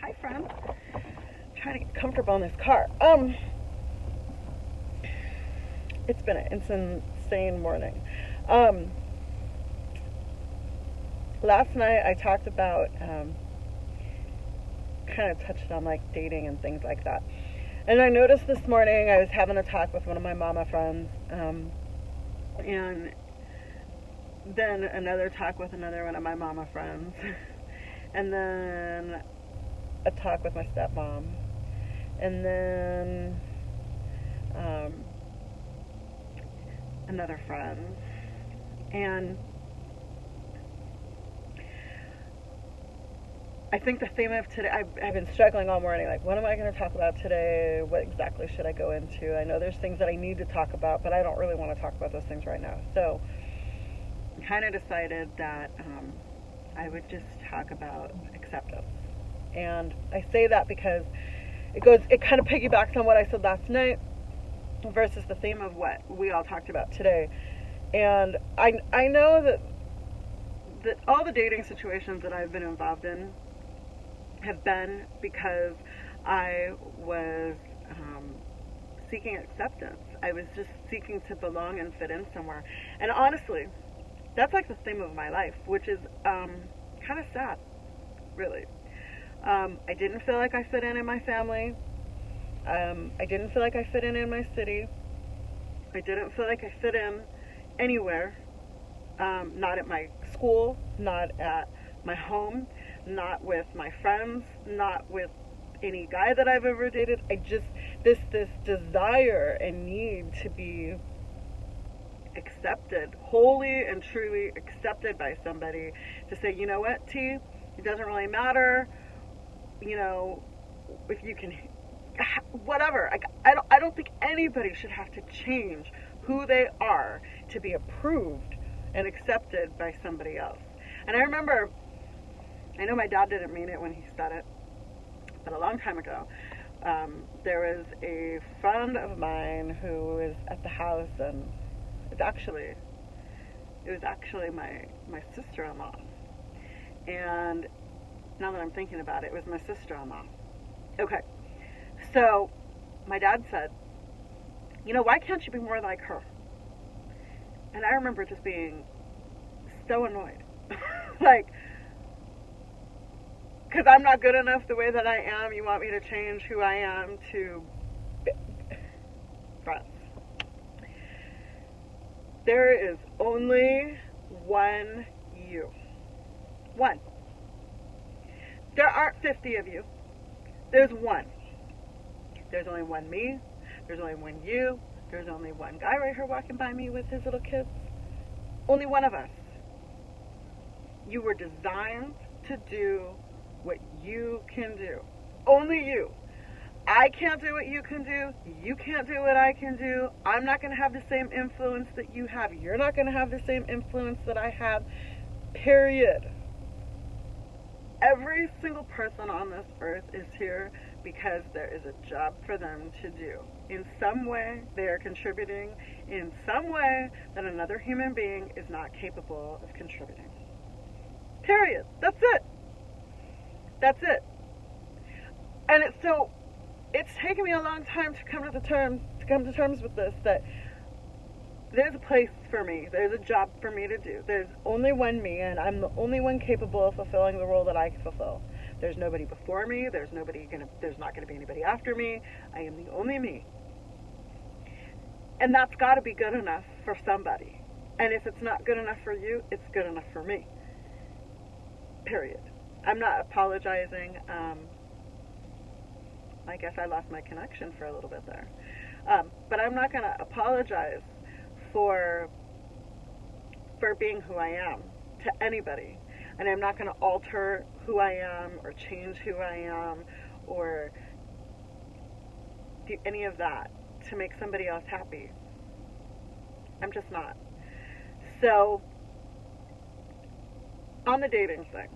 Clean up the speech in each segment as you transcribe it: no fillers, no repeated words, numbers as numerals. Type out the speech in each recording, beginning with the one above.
Hi, friend. Trying to get comfortable in this car. It's been an insane morning. Um, Last night I talked about, kind of touched on like dating and things like that. And I noticed this morning I was having a talk with one of my mama friends, and then another talk with another one of my mama friends, and then a talk with my stepmom, and then um, another friend. And I think the theme of today, I've been struggling all morning. Like, what am I going to talk about today? What exactly should I go into? I know there's things that I need to talk about, but I don't really want to talk about those things right now. So I kind of decided that I would just talk about acceptance. And I say that because it kind of piggybacks on what I said last night versus the theme of what we all talked about today. And I know that all the dating situations that I've been involved in have been because I was seeking acceptance. I was just seeking to belong and fit in somewhere. And honestly, that's like the theme of my life, which is kind of sad, really. I didn't feel like I fit in my family. I didn't feel like I fit in my city. I didn't feel like I fit in anywhere. Not at my school, not at my home, not with my friends, not with any guy that I've ever dated. I just, this desire and need to be accepted, wholly and truly accepted by somebody, to say, you know what, T, it doesn't really matter, you know, if you can, whatever. I don't think anybody should have to change who they are to be approved and accepted by somebody else. And I remember, I know my dad didn't mean it when he said it, but a long time ago, there was a friend of mine who was at the house, and it was actually my sister-in-law. And now that I'm thinking about it, it was my sister-in-law. Okay, so my dad said, you know, why can't you be more like her? And I remember just being so annoyed. Like, because I'm not good enough the way that I am, you want me to change who I am to friends. There is only one you. One. There aren't 50 of you. There's one. There's only one me. There's only one you. There's only one guy right here walking by me with his little kids. Only one of us. You were designed to do what you can do. Only you. I can't do what you can do. You can't do what I can do. I'm not going to have the same influence that you have. You're not going to have the same influence that I have. Period. Every single person on this earth is here because there is a job for them to do. In some way, they are contributing in some way that another human being is not capable of contributing. Period. That's it. That's it. And it's taken me a long time to come to terms with this, that there's a place for me. There's a job for me to do. There's only one me, and I'm the only one capable of fulfilling the role that I can fulfill. There's nobody before me. There's not going to be anybody after me. I am the only me. And that's got to be good enough for somebody. And if it's not good enough for you, it's good enough for me. Period. I'm not apologizing. I guess I lost my connection for a little bit there. But I'm not going to apologize for being who I am to anybody. And I'm not going to alter who I am or change who I am or do any of that to make somebody else happy. I'm just not. So, on the dating thing,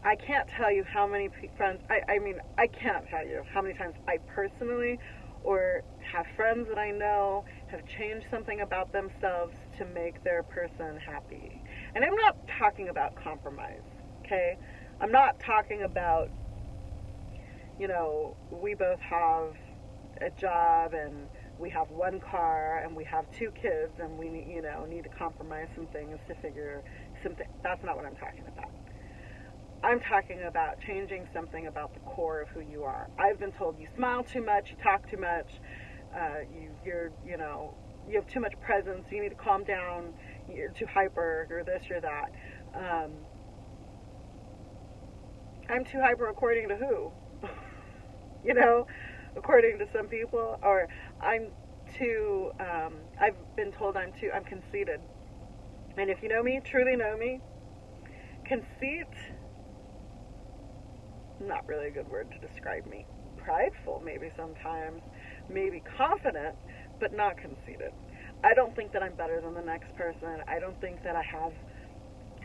I can't tell you how many friends, I can't tell you how many times I personally or have friends that I know have changed something about themselves to make their person happy. And I'm not talking about compromise, okay? I'm not talking about, we both have a job and we have one car and we have two kids and we need to compromise some things to figure something. That's not what I'm talking about. I'm talking about changing something about the core of who you are. I've been told you smile too much, you talk too much, you have too much presence, you need to calm down, you're too hyper, you're this, you're that. I'm too hyper according to who? According to some people, or I'm too, I've been told I'm conceited. And if you know me, truly know me, conceit, not really a good word to describe me. Prideful, maybe sometimes, maybe confident, but not conceited. I don't think that I'm better than the next person. I don't think that I have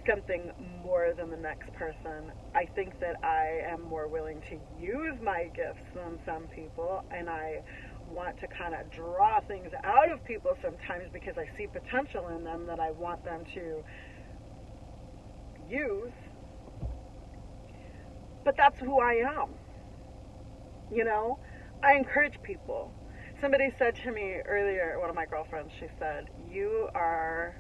something more than the next person. I think that I am more willing to use my gifts than some people, and I want to kind of draw things out of people sometimes because I see potential in them that I want them to use. But that's who I am. I encourage people. Somebody said to me earlier, one of my girlfriends, she said, you are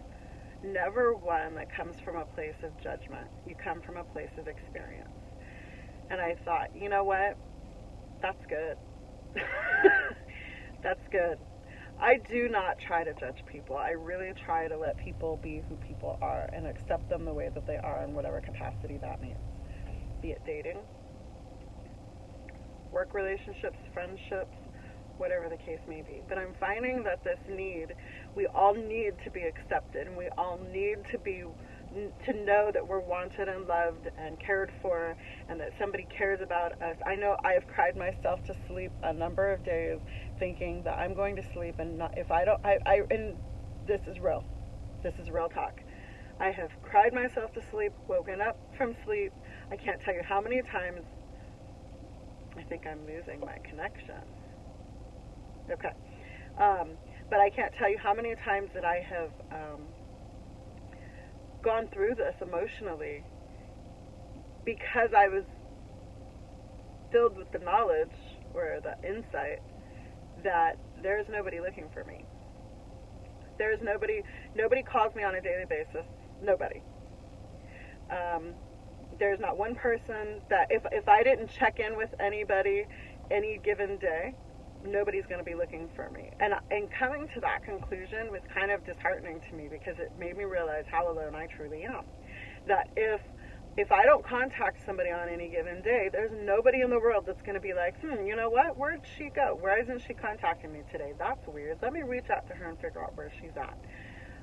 never one that comes from a place of judgment. You come from a place of experience. And I thought, you know what? That's good. That's good. I do not try to judge people. I really try to let people be who people are and accept them the way that they are in whatever capacity that means. Be it dating, work relationships, friendships, whatever the case may be. But I'm finding that we all need to be accepted, and we all need to know that we're wanted and loved and cared for, and that somebody cares about us. I know I have cried myself to sleep a number of days thinking that I'm going to sleep and not, if I don't, and this is real. This is real talk. I have cried myself to sleep, woken up from sleep. I can't tell you how many times. I think I'm losing my connection. Okay. But I can't tell you how many times that I have gone through this emotionally because I was filled with the knowledge or the insight that there's nobody looking for me. There's nobody calls me on a daily basis. Nobody. There's not one person that if I didn't check in with anybody any given day, nobody's going to be looking for me. And coming to that conclusion was kind of disheartening to me because it made me realize how alone I truly am. That if I don't contact somebody on any given day, there's nobody in the world that's going to be like, you know what? Where'd she go? Why isn't she contacting me today? That's weird. Let me reach out to her and figure out where she's at.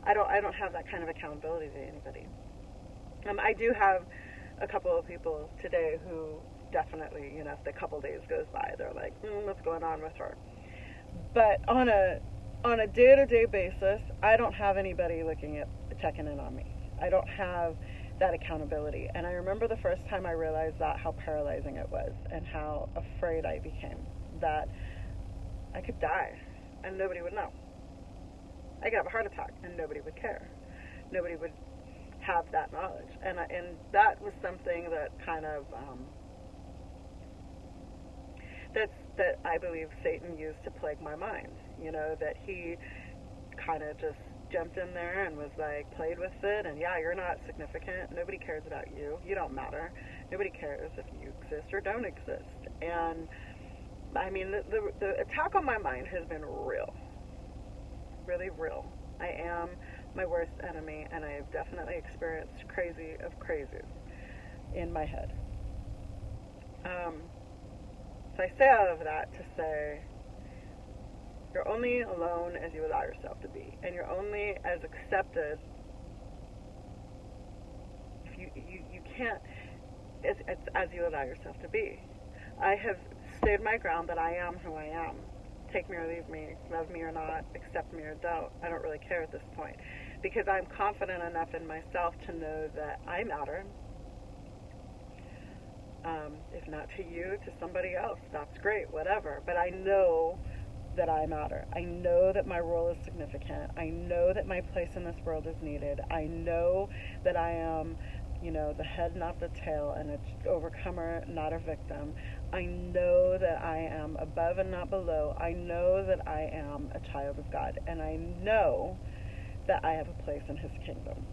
I don't have that kind of accountability to anybody. I do have a couple of people today who definitely, if the couple days goes by, they're like, what's going on with her? But on a day-to-day basis, I don't have anybody checking in on me. I don't have that accountability. And I remember the first time I realized that, how paralyzing it was and how afraid I became that I could die and nobody would know. I could have a heart attack and nobody would care. Nobody would have that knowledge. And that was something that kind of that I believe Satan used to plague my mind. That he kind of just jumped in there and was like, played with it, and yeah, you're not significant. Nobody cares about you. You don't matter. Nobody cares if you exist or don't exist. And I mean, the attack on my mind has been real. Really real. I am my worst enemy, and I have definitely experienced crazy of crazies in my head. So I say all of that to say, you're only alone as you allow yourself to be, and you're only as accepted if you can't as you allow yourself to be. I have stayed my ground that I am who I am. Take me or leave me, love me or not, accept me or don't. I don't really care at this point because I'm confident enough in myself to know that I matter. If not to you, to somebody else, that's great, whatever. But I know that I matter. I know that my role is significant. I know that my place in this world is needed. I know that I am, the head, not the tail, and an overcomer, not a victim. I know that I am above and not below. I know that I am a child of God. And I know that I have a place in His kingdom.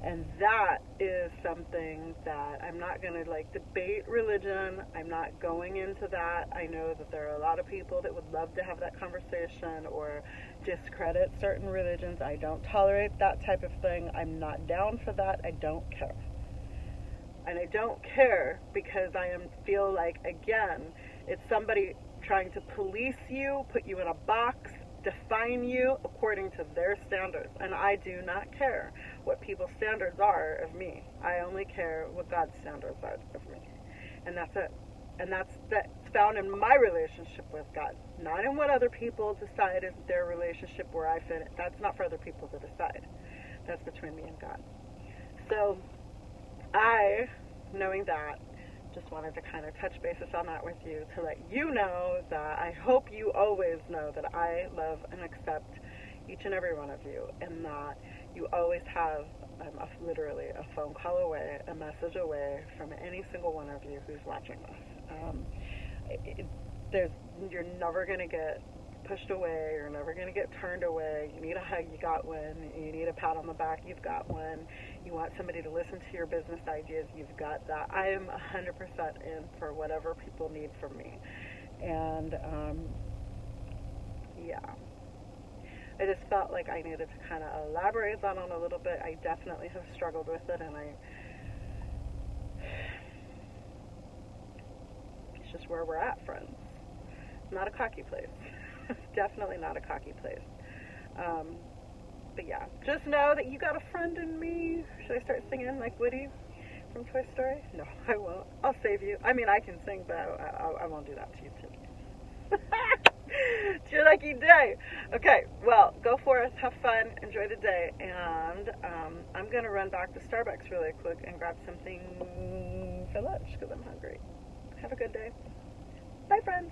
And that is something that I'm not going to debate religion. I'm not going into that. I know that there are a lot of people that would love to have that conversation or discredit certain religions. I don't tolerate that type of thing. I'm not down for that. I don't care. And I don't care because feel like, again, it's somebody trying to police you, put you in a box, define you according to their standards. And I do not care what people's standards are of me. I only care what God's standards are of me. And that's it. And that's found in my relationship with God, not in what other people decide is their relationship where I fit. That's not for other people to decide. That's between me and God. So I, knowing that, just wanted to kind of touch bases on that with you to let you know that I hope you always know that I love and accept each and every one of you, and that you always have literally a phone call away, a message away from any single one of you who's watching this. You're never going to get pushed away. You're never going to get turned away. You need a hug, you got one. You need a pat on the back, you've got one. You want somebody to listen to your business ideas, you've got that. I am 100% in for whatever people need from me. And yeah, I just felt like I needed to kind of elaborate that on a little bit. I definitely have struggled with it, and it's just where we're at, friends. Not a cocky place. Definitely not a cocky place. But yeah, just know that you got a friend in me. Should I start singing like Woody from Toy Story? No, I won't. I'll save you. I mean, I can sing, but I won't do that to you too. It's your lucky day. Okay, well, go forth, have fun, enjoy the day, and I'm going to run back to Starbucks really quick and grab something for lunch because I'm hungry. Have a good day. Bye, friends.